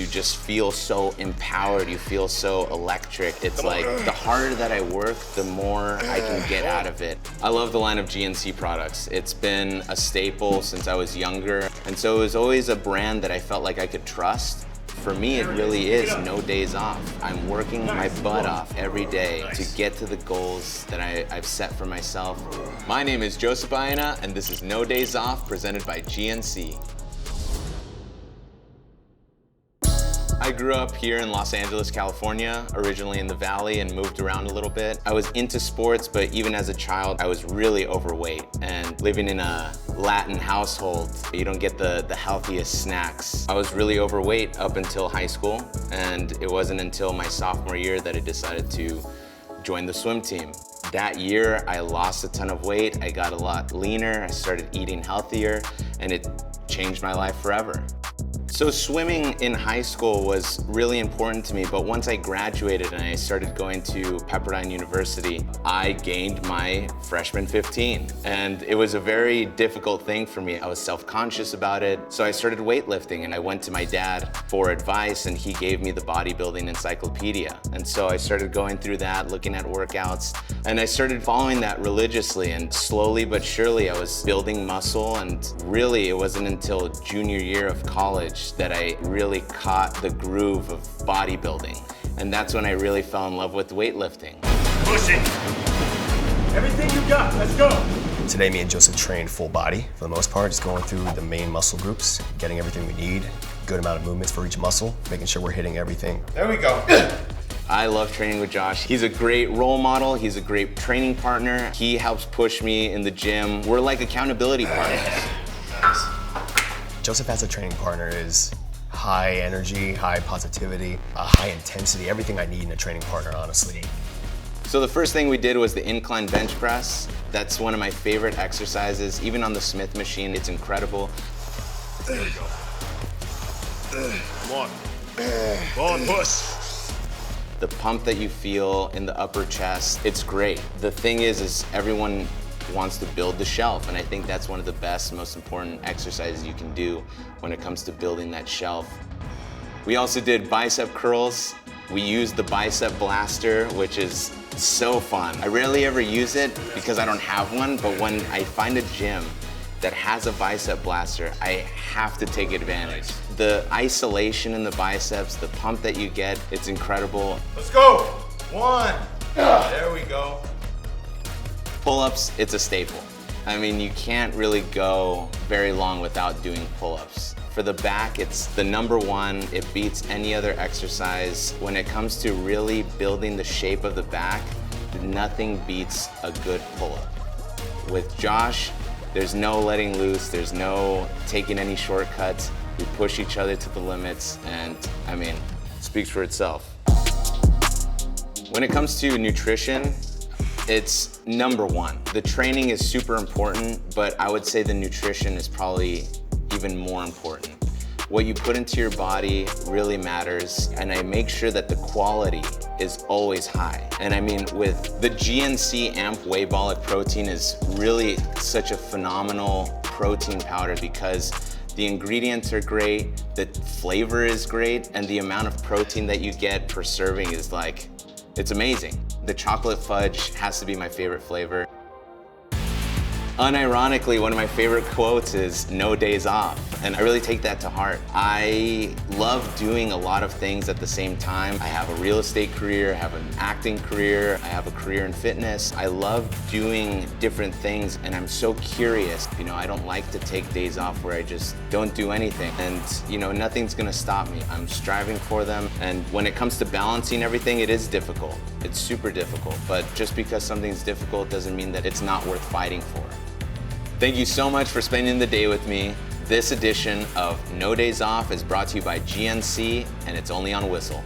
you just feel so empowered, you feel so electric. It's like the harder that I work, the more I can get out of it. I love the line of GNC products. It's been a staple since I was younger, and so it was always a brand that I felt like I could trust. For me, it really is no days off. I'm working my butt off every day to get to the goals that I've set for myself. My name is Joseph Baena, and this is No Days Off, presented by GNC. I grew up here in Los Angeles, California, originally in the Valley, and moved around a little bit. I was into sports, but even as a child, I was really overweight. And living in a Latin household, you don't get the healthiest snacks. I was really overweight up until high school, and it wasn't until my sophomore year that I decided to join the swim team. That year, I lost a ton of weight. I got a lot leaner. I started eating healthier, and it changed my life forever. So swimming in high school was really important to me, but once I graduated and I started going to Pepperdine University, I gained my freshman 15. And it was a very difficult thing for me. I was self-conscious about it. So I started weightlifting, and I went to my dad for advice, and he gave me the bodybuilding encyclopedia. And so I started going through that, looking at workouts, and I started following that religiously, and slowly but surely I was building muscle. And really it wasn't until junior year of college that I really caught the groove of bodybuilding. And that's when I really fell in love with weightlifting. Push it. Everything you got, let's go. Today, me and Joseph trained full body for the most part, just going through the main muscle groups, getting everything we need, good amount of movements for each muscle, making sure we're hitting everything. There we go. I love training with Josh. He's a great role model. He's a great training partner. He helps push me in the gym. We're like accountability partners. Joseph as a training partner is high energy, high positivity, high intensity, everything I need in a training partner, honestly. So the first thing we did was the incline bench press. That's one of my favorite exercises. Even on the Smith machine, it's incredible. There we go. Come on. Go on, push. The pump that you feel in the upper chest, it's great. The thing is everyone wants to build the shelf, and I think that's one of the best, most important exercises you can do when it comes to building that shelf. We also did bicep curls. We used the bicep blaster, which is so fun. I rarely ever use it because I don't have one, but when I find a gym that has a bicep blaster, I have to take advantage. The isolation in the biceps, the pump that you get, it's incredible. Let's go. One. There we go. Pull-ups, it's a staple. I mean, you can't really go very long without doing pull-ups. For the back, it's the number one. It beats any other exercise. When it comes to really building the shape of the back, nothing beats a good pull-up. With Josh, there's no letting loose. There's no taking any shortcuts. We push each other to the limits, and I mean, it speaks for itself. When it comes to nutrition, it's number one. The training is super important, but I would say the nutrition is probably even more important. What you put into your body really matters, and I make sure that the quality is always high. And I mean, with the GNC AMP Wheybolic Protein is really such a phenomenal protein powder because the ingredients are great, the flavor is great, and the amount of protein that you get per serving is like, it's amazing. The chocolate fudge has to be my favorite flavor. Unironically, one of my favorite quotes is "no days off," and I really take that to heart. I love doing a lot of things at the same time. I have a real estate career, I have an acting career, I have a career in fitness. I love doing different things, and I'm so curious. You know, I don't like to take days off where I just don't do anything, and you know, nothing's gonna stop me. I'm striving for them, and when it comes to balancing everything, it is difficult. It's super difficult, but just because something's difficult doesn't mean that it's not worth fighting for. Thank you so much for spending the day with me. This edition of No Days Off is brought to you by GNC, and it's only on Whistle.